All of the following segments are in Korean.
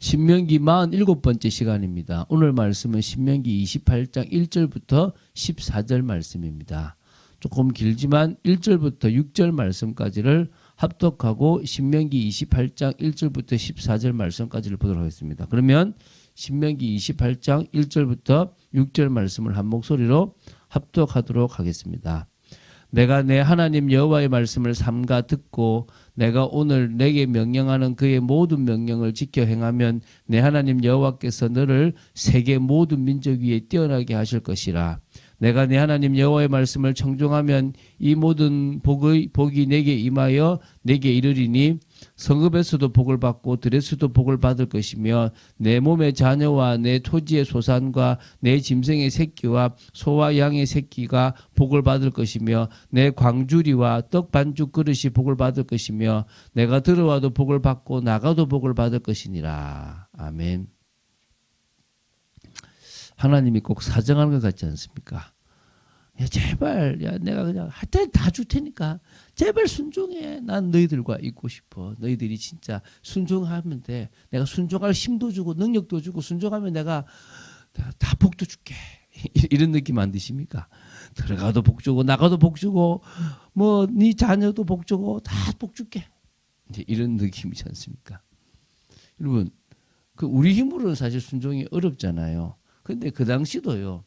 신명기 47번째 시간입니다. 오늘 말씀은 신명기 28장 1절부터 14절 말씀입니다. 조금 길지만 1절부터 6절 말씀까지를 합독하고 신명기 28장 1절부터 14절 말씀까지를 보도록 하겠습니다. 그러면 신명기 28장 1절부터 6절 말씀을 한 목소리로 합독하도록 하겠습니다. 내가 내 하나님 여호와의 말씀을 삼가 듣고 내가 오늘 내게 명령하는 그의 모든 명령을 지켜 행하면 내 하나님 여호와께서 너를 세계 모든 민족 위에 뛰어나게 하실 것이라. 내가 내 하나님 여호와의 말씀을 청종하면 이 모든 복이 내게 임하여 내게 이르리니 성읍에서도 복을 받고 들에서도 복을 받을 것이며 내 몸의 자녀와 내 토지의 소산과 내 짐승의 새끼와 소와 양의 새끼가 복을 받을 것이며 내 광주리와 떡 반죽 그릇이 복을 받을 것이며 내가 들어와도 복을 받고 나가도 복을 받을 것이니라. 아멘. 하나님이 꼭 사정하는 것 같지 않습니까? 야, 제발, 야, 내가 그냥 할 때 다 줄 테니까 제발 순종해. 난 너희들과 있고 싶어. 너희들이 진짜 순종하면 돼. 내가 순종할 힘도 주고 능력도 주고 순종하면 내가 다 복도 줄게. 이런 느낌 안 드십니까? 들어가도 복 주고 나가도 복 주고 뭐 네 자녀도 복 주고 다 복 줄게. 이제 이런 느낌이지 않습니까? 여러분, 그 우리 힘으로는 사실 순종이 어렵잖아요. 근데 그 당시도요.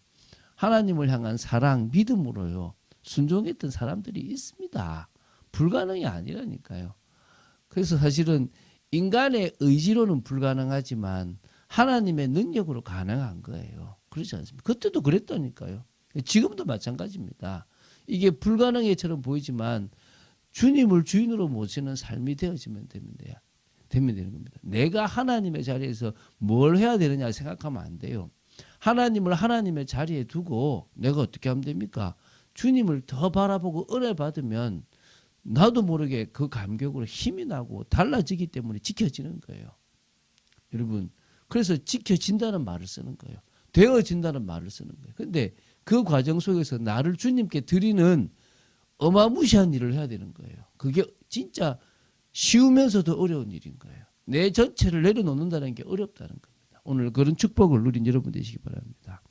하나님을 향한 사랑, 믿음으로요. 순종했던 사람들이 있습니다. 불가능이 아니라니까요. 그래서 사실은 인간의 의지로는 불가능하지만 하나님의 능력으로 가능한 거예요. 그렇지 않습니까? 그때도 그랬다니까요. 지금도 마찬가지입니다. 이게 불가능해처럼 보이지만 주님을 주인으로 모시는 삶이 되어지면 되면 되는 겁니다. 내가 하나님의 자리에서 뭘 해야 되느냐 생각하면 안 돼요. 하나님을 하나님의 자리에 두고 내가 어떻게 하면 됩니까? 주님을 더 바라보고 은혜 받으면 나도 모르게 그 감격으로 힘이 나고 달라지기 때문에 지켜지는 거예요. 여러분, 그래서 지켜진다는 말을 쓰는 거예요. 되어진다는 말을 쓰는 거예요. 그런데 그 과정 속에서 나를 주님께 드리는 어마무시한 일을 해야 되는 거예요. 그게 진짜 쉬우면서도 어려운 일인 거예요. 내 전체를 내려놓는다는 게 어렵다는 겁니다. 오늘 그런 축복을 누린 여러분 되시기 바랍니다.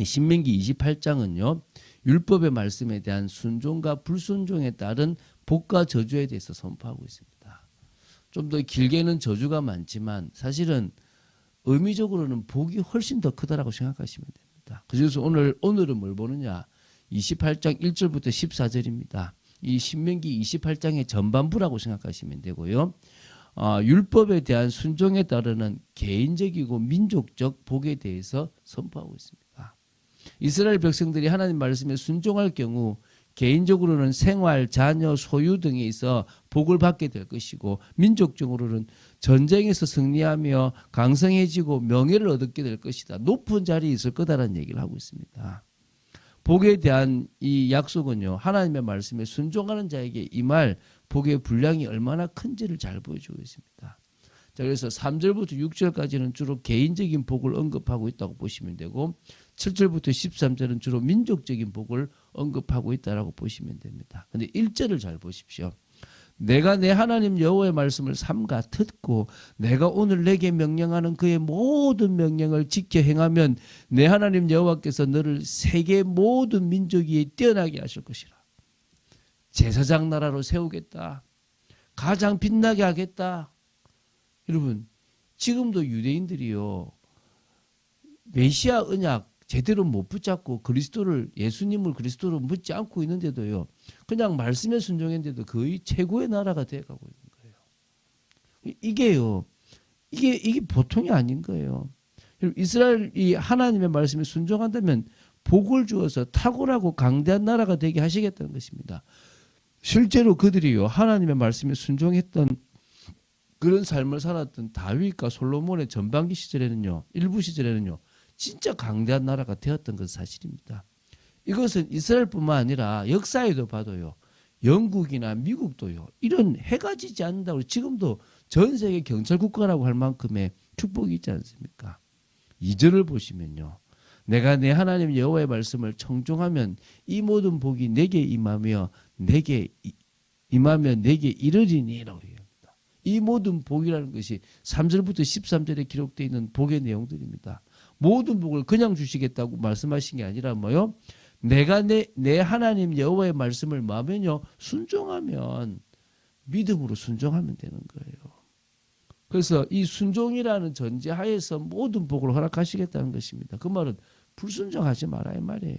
신명기 28장은요. 율법의 말씀에 대한 순종과 불순종에 따른 복과 저주에 대해서 선포하고 있습니다. 좀 더 길게는 저주가 많지만 사실은 의미적으로는 복이 훨씬 더 크다라고 생각하시면 됩니다. 그래서 오늘은 뭘 보느냐? 28장 1절부터 14절입니다. 이 신명기 28장의 전반부라고 생각하시면 되고요. 율법에 대한 순종에 따르는 개인적이고 민족적 복에 대해서 선포하고 있습니다. 이스라엘 백성들이 하나님 말씀에 순종할 경우 개인적으로는 생활, 자녀, 소유 등에 있어 복을 받게 될 것이고 민족적으로는 전쟁에서 승리하며 강성해지고 명예를 얻게 될 것이다. 높은 자리에 있을 거다라는 얘기를 하고 있습니다. 복에 대한 이 약속은요. 하나님의 말씀에 순종하는 자에게 임할 복의 분량이 얼마나 큰지를 잘 보여주고 있습니다. 자, 그래서 3절부터 6절까지는 주로 개인적인 복을 언급하고 있다고 보시면 되고 7절부터 13절은 주로 민족적인 복을 언급하고 있다고 보시면 됩니다. 그런데 1절을 잘 보십시오. 내가 내 하나님 여호와의 말씀을 삼가 듣고 내가 오늘 내게 명령하는 그의 모든 명령을 지켜 행하면 내 하나님 여호와께서 너를 세계 모든 민족 위에 뛰어나게 하실 것이라. 제사장 나라로 세우겠다. 가장 빛나게 하겠다. 여러분, 지금도 유대인들이요. 메시아 언약 제대로 못 붙잡고 예수님을 그리스도로 묻지 않고 있는데도요. 그냥 말씀에 순종했는데도 거의 최고의 나라가 되어가고 있는 거예요. 이게 보통이 아닌 거예요. 이스라엘이 하나님의 말씀에 순종한다면 복을 주어서 탁월하고 강대한 나라가 되게 하시겠다는 것입니다. 실제로 그들이요. 하나님의 말씀에 순종했던 그런 삶을 살았던 다윗과 솔로몬의 전반기 시절에는요. 일부 시절에는요. 진짜 강대한 나라가 되었던 것은 사실입니다. 이것은 이스라엘뿐만 아니라 역사에도 봐도요. 영국이나 미국도요. 이런 해가 지지 않는다고 지금도 전 세계 경찰 국가라고 할 만큼의 축복이 있지 않습니까? 2절을 보시면요. 내가 내 하나님 여호와의 말씀을 청종하면 이 모든 복이 내게 임하며 내게 이르리니라고 얘기합니다. 이 모든 복이라는 것이 3절부터 13절에 기록되어 있는 복의 내용들입니다. 모든 복을 그냥 주시겠다고 말씀하신 게 아니라 뭐요? 내가 내 하나님 여호와의 말씀을 뭐하면요? 순종하면, 믿음으로 순종하면 되는 거예요. 그래서 이 순종이라는 전제하에서 모든 복을 허락하시겠다는 것입니다. 그 말은 불순종하지 마라 이 말이에요.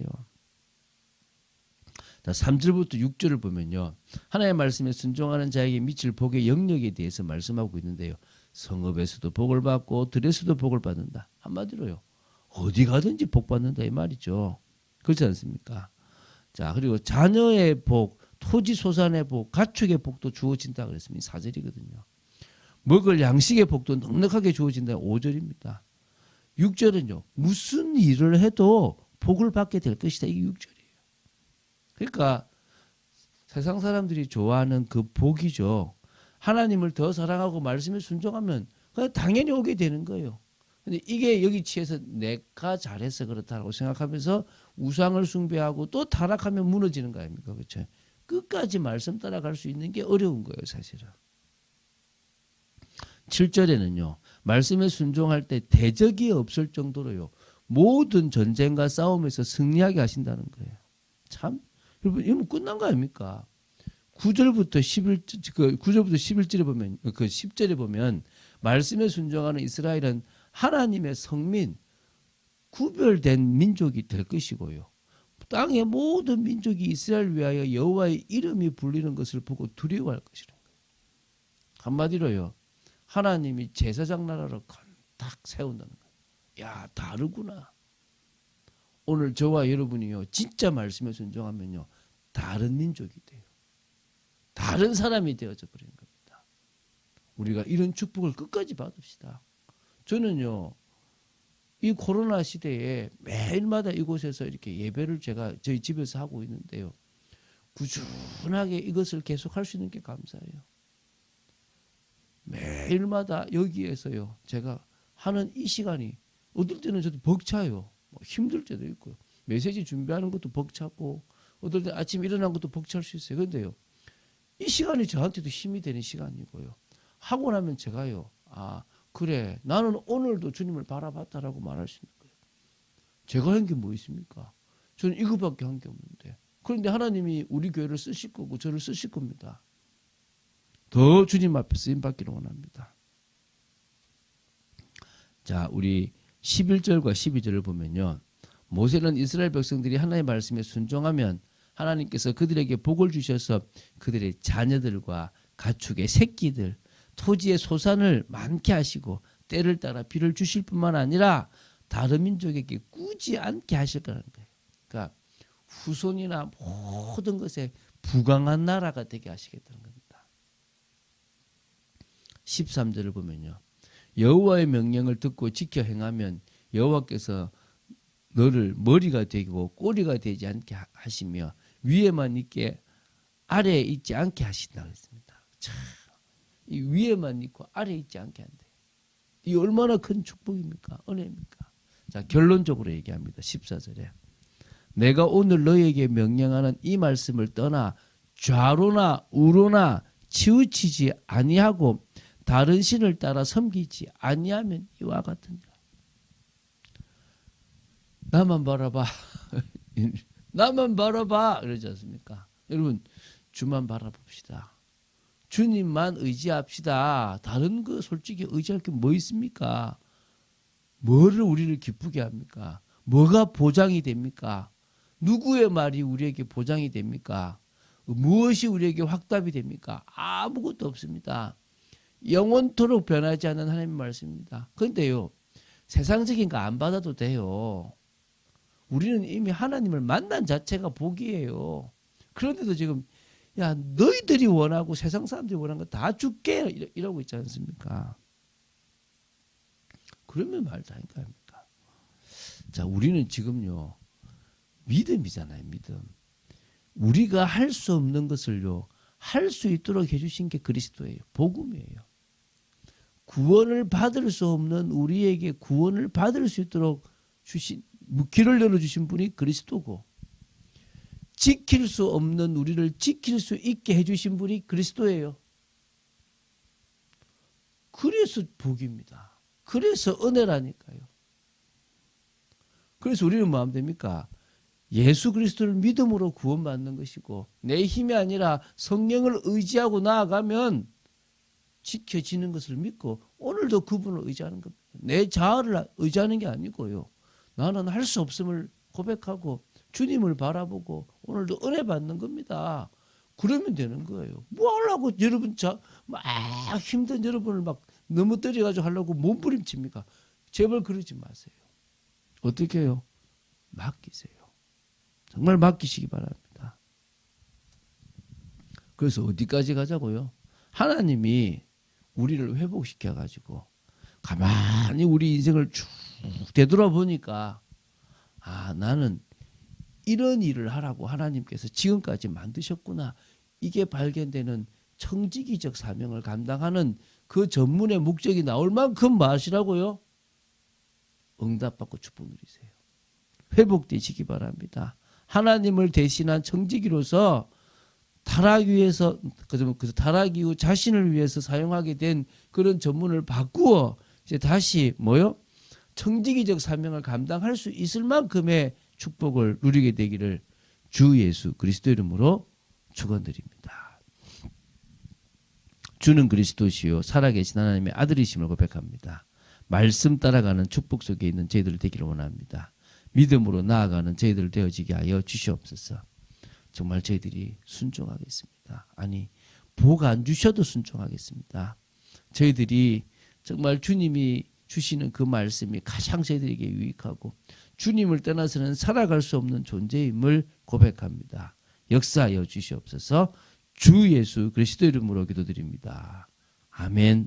자, 3절부터 6절을 보면요. 하나님의 말씀에 순종하는 자에게 미칠 복의 영역에 대해서 말씀하고 있는데요. 성읍에서도 복을 받고 들에서도 복을 받는다. 한마디로요. 어디 가든지 복 받는다 이 말이죠. 그렇지 않습니까? 자, 그리고 자녀의 복, 토지 소산의 복, 가축의 복도 주어진다 그랬습니다. 4절이거든요. 먹을 양식의 복도 넉넉하게 주어진다. 5절입니다. 6절은요. 무슨 일을 해도 복을 받게 될 것이다. 이게 6절이에요. 그러니까 세상 사람들이 좋아하는 그 복이죠. 하나님을 더 사랑하고 말씀에 순종하면 그냥 당연히 오게 되는 거예요. 근데 이게 여기 취해서 내가 잘해서 그렇다고 생각하면서 우상을 숭배하고 또 타락하면 무너지는 거 아닙니까? 그렇죠? 끝까지 말씀 따라갈 수 있는 게 어려운 거예요, 사실은. 7절에는요. 말씀에 순종할 때 대적이 없을 정도로요. 모든 전쟁과 싸움에서 승리하게 하신다는 거예요. 참 여러분 이건 끝난 거 아닙니까? 9절부터 11절에 보면 그 10절에 보면 말씀에 순종하는 이스라엘은 하나님의 성민, 구별된 민족이 될 것이고요. 땅의 모든 민족이 이스라엘 위하여 여호와의 이름이 불리는 것을 보고 두려워할 것이라는 거예요. 한마디로요. 하나님이 제사장 나라를 딱 세운다는 거예요. 야, 다르구나. 오늘 저와 여러분이요. 진짜 말씀에 순종하면요. 다른 민족이 돼요. 다른 사람이 되어져 버리는 겁니다. 우리가 이런 축복을 끝까지 받읍시다. 저는요. 이 코로나 시대에 매일마다 이곳에서 이렇게 예배를 제가 저희 집에서 하고 있는데요. 꾸준하게 이것을 계속할 수 있는 게 감사해요. 매일마다 여기에서요. 제가 하는 이 시간이 어떨 때는 저도 벅차요. 힘들 때도 있고요. 메시지 준비하는 것도 벅차고 어떨 때 아침 일어난 것도 벅찰 수 있어요. 그런데요. 이 시간이 저한테도 힘이 되는 시간이고요. 하고 나면 제가요. 아 그래 나는 오늘도 주님을 바라봤다라고 말할 수 있는 거예요. 제가 한 게 뭐 있습니까? 저는 이거밖에 한 게 없는데. 그런데 하나님이 우리 교회를 쓰실 거고 저를 쓰실 겁니다. 더 주님 앞에 쓰임받기를 원합니다. 자, 우리 11절과 12절을 보면요. 모세는 이스라엘 백성들이 하나님의 말씀에 순종하면 하나님께서 그들에게 복을 주셔서 그들의 자녀들과 가축의 새끼들, 토지의 소산을 많게 하시고 때를 따라 비를 주실 뿐만 아니라 다른 민족에게 꾸지 않게 하실 거라는 거예요. 그러니까 후손이나 모든 것에 부강한 나라가 되게 하시겠다는 겁니다. 13절을 보면요. 여호와의 명령을 듣고 지켜 행하면 여호와께서 너를 머리가 되고 꼬리가 되지 않게 하시며 위에만 있게 아래에 있지 않게 하신다고 했습니다. 참, 이 위에만 있고 아래에 있지 않게 한대요. 이 얼마나 큰 축복입니까? 은혜입니까? 자, 결론적으로 얘기합니다. 14절에 내가 오늘 너에게 명령하는 이 말씀을 떠나 좌로나 우로나 치우치지 아니하고 다른 신을 따라 섬기지 아니하면 이와 같으니라. 나만 바라봐. 나만 바라봐. 그러지 않습니까? 여러분 주만 바라봅시다. 주님만 의지합시다. 다른 거 솔직히 의지할 게 뭐 있습니까? 뭐를 우리를 기쁘게 합니까? 뭐가 보장이 됩니까? 누구의 말이 우리에게 보장이 됩니까? 무엇이 우리에게 확답이 됩니까? 아무것도 없습니다. 영원토록 변하지 않는 하나님의 말씀입니다. 그런데요. 세상적인 거 안 받아도 돼요. 우리는 이미 하나님을 만난 자체가 복이에요. 그런데도 지금 야 너희들이 원하고 세상 사람들이 원하는 거 다 줄게 이러고 있지 않습니까? 그러면 말도 아닌 거 아닙니까? 자, 우리는 지금요. 믿음이잖아요. 믿음. 우리가 할 수 없는 것을요. 할 수 있도록 해주신 게 그리스도예요. 복음이에요. 구원을 받을 수 없는 우리에게 구원을 받을 수 있도록 주신 길을 열어주신 분이 그리스도고 지킬 수 없는 우리를 지킬 수 있게 해주신 분이 그리스도예요. 그래서 복입니다. 그래서 은혜라니까요. 그래서 우리는 뭐 하면 됩니까? 예수 그리스도를 믿음으로 구원받는 것이고 내 힘이 아니라 성령을 의지하고 나아가면 지켜지는 것을 믿고 오늘도 그분을 의지하는 겁니다. 내 자아를 의지하는 게 아니고요. 나는 할 수 없음을 고백하고 주님을 바라보고 오늘도 은혜 받는 겁니다. 그러면 되는 거예요. 뭐 하려고 여러분 막 힘든 여러분을 막 넘어뜨려가지고 하려고 몸부림칩니까? 제발 그러지 마세요. 어떻게 해요? 맡기세요. 정말 맡기시기 바랍니다. 그래서 어디까지 가자고요? 하나님이 우리를 회복시켜가지고 가만히 우리 인생을 쭉 되돌아보니까 나는 이런 일을 하라고 하나님께서 지금까지 만드셨구나. 이게 발견되는 청지기적 사명을 감당하는 그 전문의 목적이 나올 만큼 마시라고요. 응답받고 축복 누리세요. 회복되시기 바랍니다. 하나님을 대신한 청지기로서 타락 위해서 그 타락 이후 자신을 위해서 사용하게 된 그런 전문을 바꾸어 이제 다시 청지기적 사명을 감당할 수 있을 만큼의 축복을 누리게 되기를 주 예수 그리스도 이름으로 축원드립니다. 주는 그리스도시요 살아계신 하나님의 아들이심을 고백합니다. 말씀 따라가는 축복 속에 있는 저희들 되기를 원합니다. 믿음으로 나아가는 저희들 되어지게 하여 주시옵소서. 정말 저희들이 순종하겠습니다. 아니 복 안 주셔도 순종하겠습니다. 저희들이 정말 주님이 주시는 그 말씀이 가장 저희들에게 유익하고 주님을 떠나서는 살아갈 수 없는 존재임을 고백합니다. 역사하여 주시옵소서. 주 예수 그리스도 이름으로 기도드립니다. 아멘.